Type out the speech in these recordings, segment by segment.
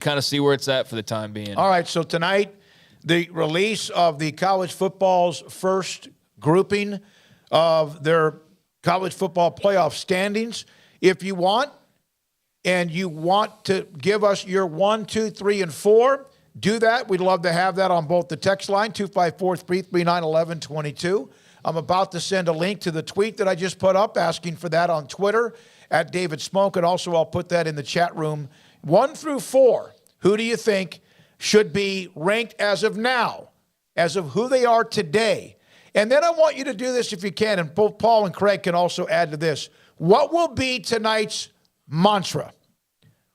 kind of see where it's at for the time being. All right, so tonight, the release of the college football's first grouping of their college football playoff standings. If you want, and you want to give us your 1, 2, 3, and 4, do that. We'd love to have that on both the text line, 254-339-1122. I'm about to send a link to the tweet that I just put up, asking for that on Twitter, at David Smoak, and also I'll put that in the chat room. 1 through 4, who do you think should be ranked as of now, as of who they are today? And then I want you to do this if you can, and both Paul and Craig can also add to this. What will be tonight's mantra?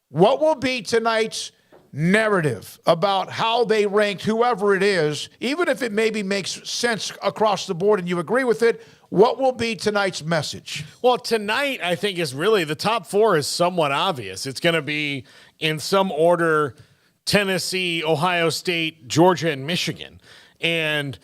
What will be tonight's narrative about how they ranked whoever it is, even if it maybe makes sense across the board and you agree with it? What will be tonight's message? Well, tonight, I think, is really the top 4 is somewhat obvious. It's going to be, in some order, Tennessee, Ohio State, Georgia, and Michigan. And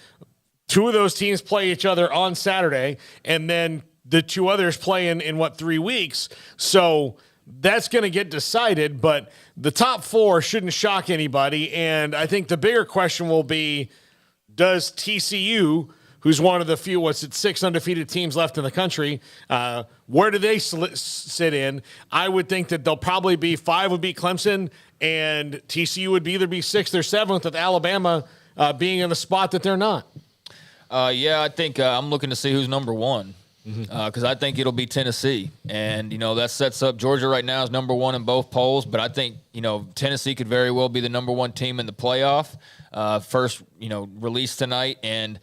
2 of those teams play each other on Saturday, and then the 2 others play in 3 weeks? So that's going to get decided, but the top 4 shouldn't shock anybody. And I think the bigger question will be, does TCU, who's one of the few, 6 undefeated teams left in the country, where do they sit in? I would think that they'll probably be 5 would be Clemson, and TCU would either be 6th or 7th, with Alabama being in the spot that they're not. Yeah, I think I'm looking to see who's number 1. Because I think it'll be Tennessee. And, that sets up Georgia right now is number 1 in both polls. But I think, Tennessee could very well be the number 1 team in the playoff. First, release tonight. And,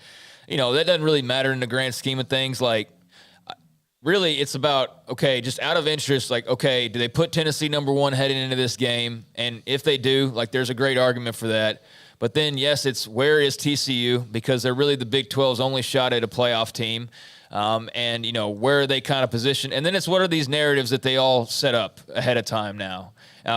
that doesn't really matter in the grand scheme of things. Like, really, it's about, okay, just out of interest, like, okay, do they put Tennessee number 1 heading into this game? And if they do, like, there's a great argument for that. But then, yes, it's where is TCU? Because they're really the Big 12's only shot at a playoff team. And, where are they kind of positioned? And then it's what are these narratives that they all set up ahead of time now,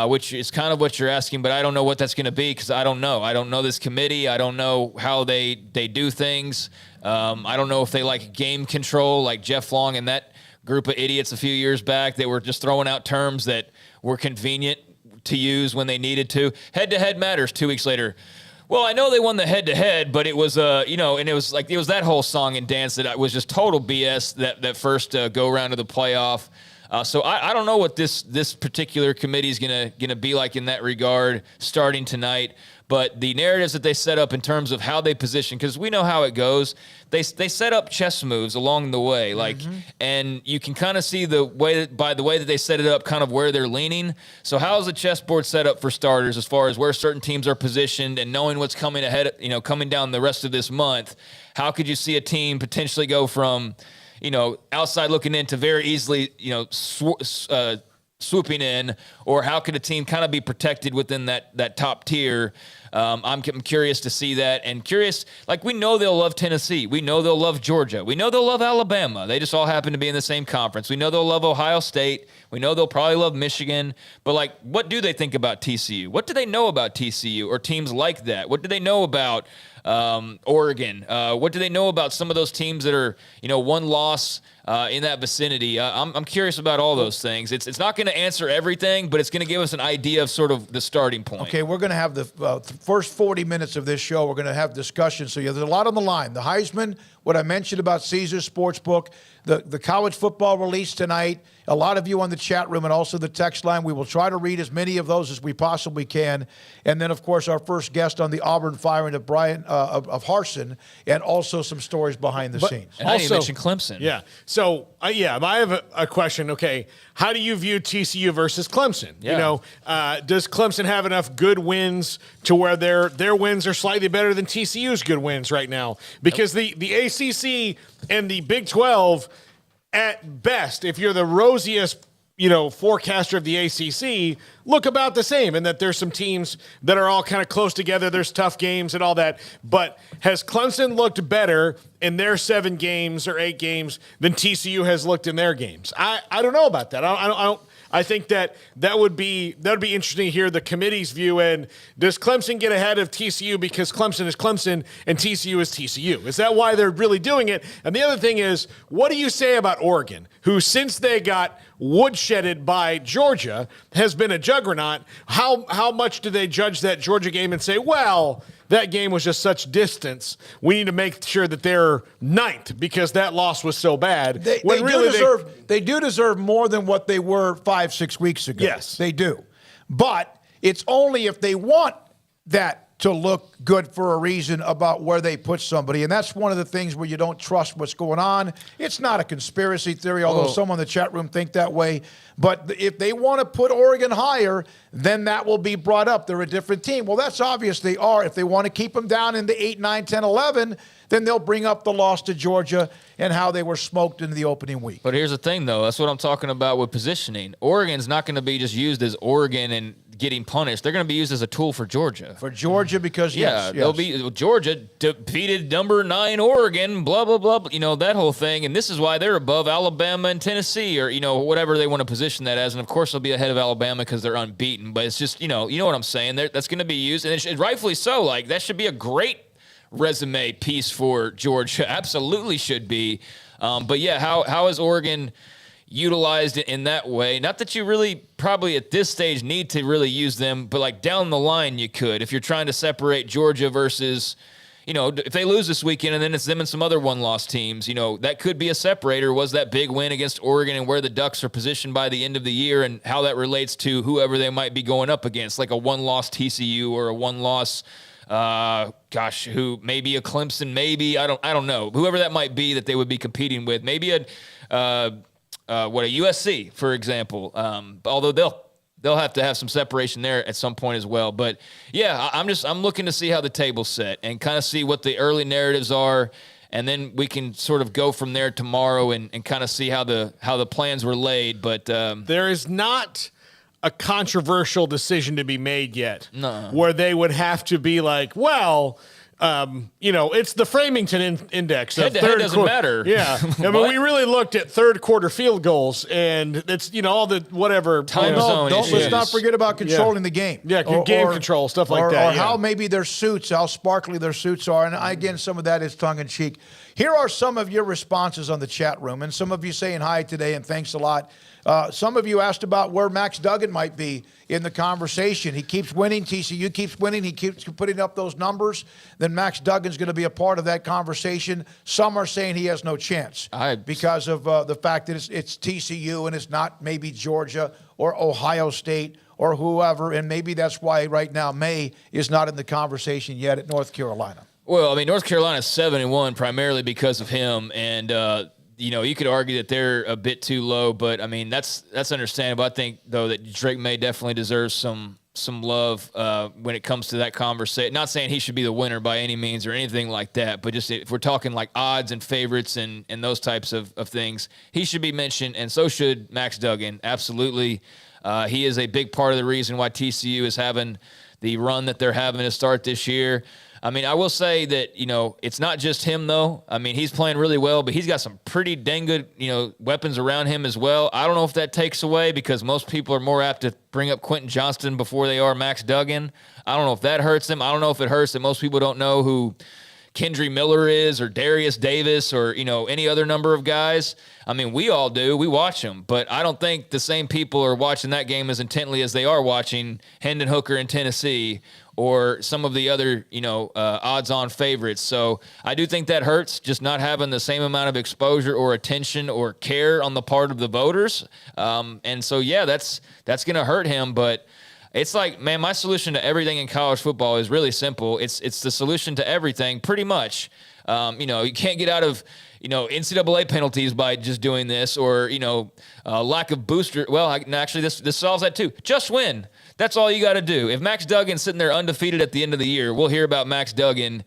which is kind of what you're asking, but I don't know what that's going to be because I don't know. I don't know this committee. I don't know how they do things. I don't know if they like game control like Jeff Long and that group of idiots a few years back that were just throwing out terms that were convenient to use when they needed to. Head-to-head matters 2 weeks later. Well, I know they won the head-to-head, but it was, and it was like it was that whole song and dance that was just total BS that first go-around of the playoff. So I don't know what this particular committee is gonna be like in that regard starting tonight. But the narratives that they set up in terms of how they position, because we know how it goes, they set up chess moves along the way, and you can kind of see by the way that they set it up, kind of where they're leaning. So how is the chessboard set up for starters, as far as where certain teams are positioned and knowing what's coming ahead, coming down the rest of this month? How could you see a team potentially go from, outside looking in to very easily, swooping in, or how could a team kind of be protected within that top tier? I'm curious to see that, and curious, like, we know they'll love Tennessee. We know they'll love Georgia. We know they'll love Alabama. They just all happen to be in the same conference. We know they'll love Ohio State. We know they'll probably love Michigan. But, like, what do they think about TCU? What do they know about TCU or teams like that? What do they know about Oregon? What do they know about some of those teams that are, one loss in that vicinity? I'm curious about all those things. It's not going to answer everything, but it's going to give us an idea of sort of the starting point. Okay, we're going to have the first 40 minutes of this show. We're going to have discussion. So there's a lot on the line. The Heisman, what I mentioned about Caesars Sportsbook, the college football release tonight, a lot of you on the chat room and also the text line. We will try to read as many of those as we possibly can. And then, of course, our first guest on the Auburn firing of Brian of Harsin, and also some stories behind the scenes. And I didn't mention Clemson. Yeah. So, I have a question. Okay, how do you view TCU versus Clemson? Yeah. Does Clemson have enough good wins to where their wins are slightly better than TCU's good wins right now? Because the ACC and the Big 12, at best, if you're the rosiest, forecaster of the ACC, look about the same, and that there's some teams that are all kind of close together. There's tough games and all that. But has Clemson looked better in their 7 games or 8 games than TCU has looked in their games? I don't know about that. I think that would be interesting to hear the committee's view. And does Clemson get ahead of TCU because Clemson is Clemson and TCU is TCU? Is that why they're really doing it? And the other thing is, what do you say about Oregon, who, since they got woodshedded by Georgia, has been a juggernaut. How much do they judge that Georgia game and say, well, that game was just such distance, we need to make sure that they're ninth because that loss was so bad? They do deserve more than what they were 5-6 weeks ago. Yes. They do. But it's only if they want that to look good for a reason about where they put somebody. And that's one of the things where you don't trust what's going on. It's not a conspiracy theory, although some in the chat room think that way. But if they want to put Oregon higher, then that will be brought up. They're a different team. Well, that's obvious they are. If they want to keep them down in the 8, 9, 10, 11, then they'll bring up the loss to Georgia and how they were smoked in the opening week. But here's the thing, though. That's what I'm talking about with positioning. Oregon's not going to be just used as Oregon and getting punished. They're going to be used as a tool for Georgia. For Georgia, because they'll be Georgia defeated number 9 Oregon, blah blah blah. You know, that whole thing, and this is why they're above Alabama and Tennessee, or whatever they want to position that as. And of course, they'll be ahead of Alabama because they're unbeaten. But it's just you know what I'm saying. That's going to be used, and rightfully so. Like that should be a great resume piece for Georgia. Absolutely should be. But yeah, how is Oregon utilized in that way? Not that you really probably at this stage need to really use them, but like down the line you could. If you're trying to separate Georgia versus, if they lose this weekend and then it's them and some other one-loss teams, that could be a separator. Was that big win against Oregon and where the Ducks are positioned by the end of the year and how that relates to whoever they might be going up against, like a one-loss TCU or a one-loss who maybe a Clemson, maybe I don't know, whoever that might be that they would be competing with, maybe a USC, for example. Although they'll have to have some separation there at some point as well. But yeah, I'm looking to see how the table's set and kind of see what the early narratives are, and then we can sort of go from there tomorrow and kind of see how the plans were laid. But there is not a controversial decision to be made yet, where they would have to be like, well, it's the Framington Index. Head to head doesn't matter. Yeah. But we really looked at third quarter field goals, and it's, all the whatever. Time zone issues. Let's not forget about controlling the game. Yeah, game control, stuff like that. Or how maybe their suits, how sparkly their suits are. And again, some of that is tongue-in-cheek. Here are some of your responses on the chat room, and some of you saying hi today, and thanks a lot. Some of you asked about where Max Duggan might be in the conversation. He keeps winning. TCU keeps winning. He keeps putting up those numbers. Then Max Duggan's going to be a part of that conversation. Some are saying he has no chance because of the fact that it's TCU and it's not maybe Georgia or Ohio State or whoever. And maybe that's why right now May is not in the conversation yet at North Carolina. Well, I mean, North Carolina's 7-1 primarily because of him, and you could argue that they're a bit too low, but I mean that's understandable. I think though that Drake May definitely deserves some love when it comes to that conversation. Not saying he should be the winner by any means or anything like that, but just if we're talking like odds and favorites and those types of things, he should be mentioned, and so should Max Duggan. Absolutely, he is a big part of the reason why TCU is having the run that they're having to start this year. I mean, I will say that, it's not just him, though. I mean, he's playing really well, but he's got some pretty dang good, weapons around him as well. I don't know if that takes away because most people are more apt to bring up Quentin Johnston before they are Max Duggan. I don't know if that hurts him. I don't know if it hurts that most people don't know who Kendry Miller is or Darius Davis or, any other number of guys. I mean, we all do. We watch them. But I don't think the same people are watching that game as intently as they are watching Hendon Hooker in Tennessee or some of the other, odds-on favorites. So I do think that hurts, just not having the same amount of exposure or attention or care on the part of the voters. And so, yeah, that's going to hurt him. But it's like, man, my solution to everything in college football is really simple. It's the solution to everything, pretty much. You can't get out of NCAA penalties by just doing this or, lack of booster. Well, actually, this solves that too. Just win. That's all you got to do. If Max Duggan's sitting there undefeated at the end of the year, we'll hear about Max Duggan,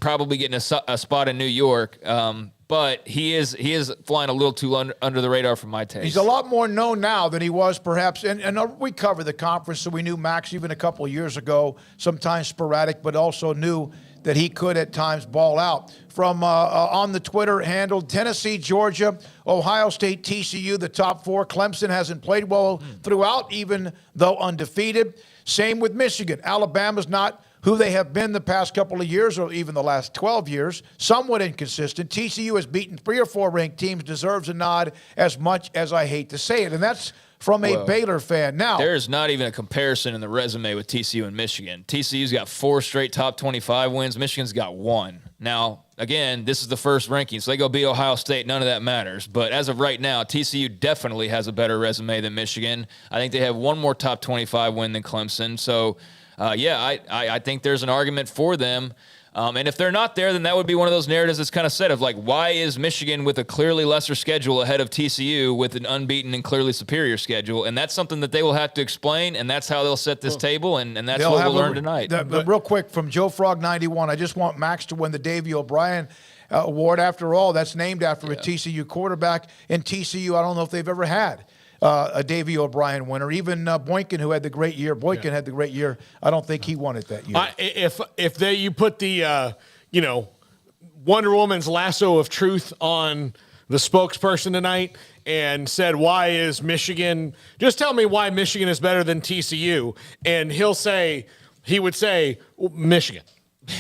probably getting a spot in New York. But he is flying a little too under the radar for my taste. He's a lot more known now than he was perhaps. And we covered the conference, so we knew Max even a couple of years ago, sometimes sporadic, but also knew that he could at times ball out. From on the Twitter handle, Tennessee, Georgia, Ohio State, TCU, the top 4. Clemson hasn't played well throughout, even though undefeated. Same with Michigan. Alabama's not who they have been the past couple of years or even the last 12 years, somewhat inconsistent. TCU has beaten 3 or 4 ranked teams, deserves a nod as much as I hate to say it. And that's from a Baylor fan. Now, there's not even a comparison in the resume with TCU and Michigan. TCU's got 4 straight top 25 wins. Michigan's got 1. Now, again, this is the first ranking, so they go beat Ohio State. None of that matters. But as of right now, TCU definitely has a better resume than Michigan. I think they have 1 more top 25 win than Clemson. So, I think there's an argument for them. And if they're not there, then that would be one of those narratives that's kind of said of like, why is Michigan with a clearly lesser schedule ahead of TCU with an unbeaten and clearly superior schedule? And that's something that they will have to explain, and that's how they'll set this table, and that's what we'll learn tonight. Real quick, from Joe Frog 91, I just want Max to win the Davey O'Brien Award. After all, that's named after a TCU quarterback. In TCU, I don't know if they've ever had a Davey O'Brien winner. Even Boykin, who had the great year. Boykin had the great year. I don't think he won it that year. If you put the Wonder Woman's lasso of truth on the spokesperson tonight and said, why is Michigan, just tell me why Michigan is better than TCU, and he would say, well, Michigan.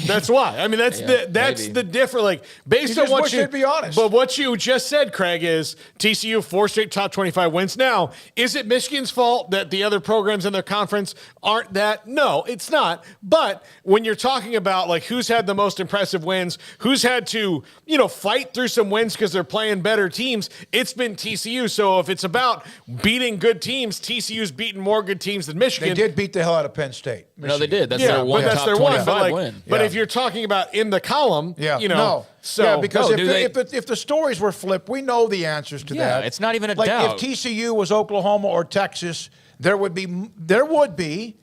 That's why. I mean, that's the difference. Like, based on what you be honest. But what you just said, Craig, is TCU 4 straight top 25 wins. Now, is it Michigan's fault that the other programs in their conference aren't that? No, it's not. But when you're talking about like who's had the most impressive wins, who's had to, fight through some wins because they're playing better teams, it's been TCU. So if it's about beating good teams, TCU's beaten more good teams than Michigan. They did beat the hell out of Penn State. No, they did. That's their one top 25 win. But if you're talking about in the column, because if the stories were flipped, we know the answers to that. It's not even a doubt. If TCU was Oklahoma or Texas, there would be.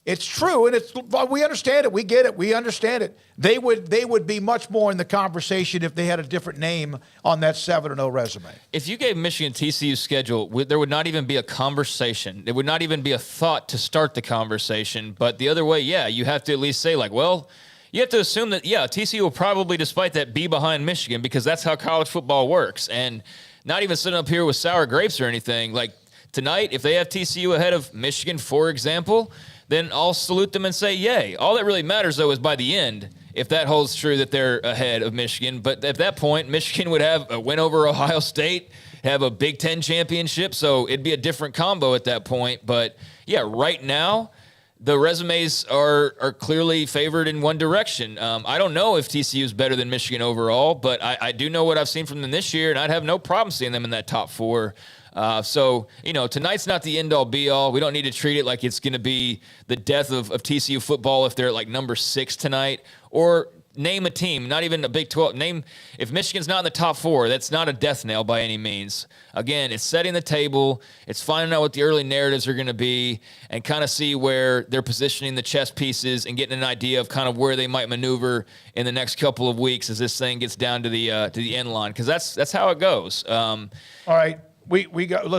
It's true, and we understand it. We get it. We understand it. They would be much more in the conversation if they had a different name on that 7-0 resume. If you gave Michigan TCU's schedule, there would not even be a conversation. There would not even be a thought to start the conversation. But the other way, you have to at least say like, well, you have to assume that, TCU will probably, despite that, be behind Michigan because that's how college football works. And not even sitting up here with sour grapes or anything. Like tonight, if they have TCU ahead of Michigan, for example, then I'll salute them and say, yay. All that really matters, though, is by the end, if that holds true that they're ahead of Michigan. But at that point, Michigan would have a win over Ohio State, have a Big Ten championship, so it'd be a different combo at that point. But, right now, the resumes are clearly favored in one direction. I don't know if TCU is better than Michigan overall, but I do know what I've seen from them this year, and I'd have no problem seeing them in that top 4. So, tonight's not the end-all, be-all. We don't need to treat it like it's going to be the death of TCU football if they're like number 6 tonight. Or name a team, not even a Big 12. If Michigan's not in the top 4, that's not a death knell by any means. Again, it's setting the table. It's finding out what the early narratives are going to be and kind of see where they're positioning the chess pieces and getting an idea of kind of where they might maneuver in the next couple of weeks as this thing gets down to the end line, because that's how it goes. All right. We got, listen.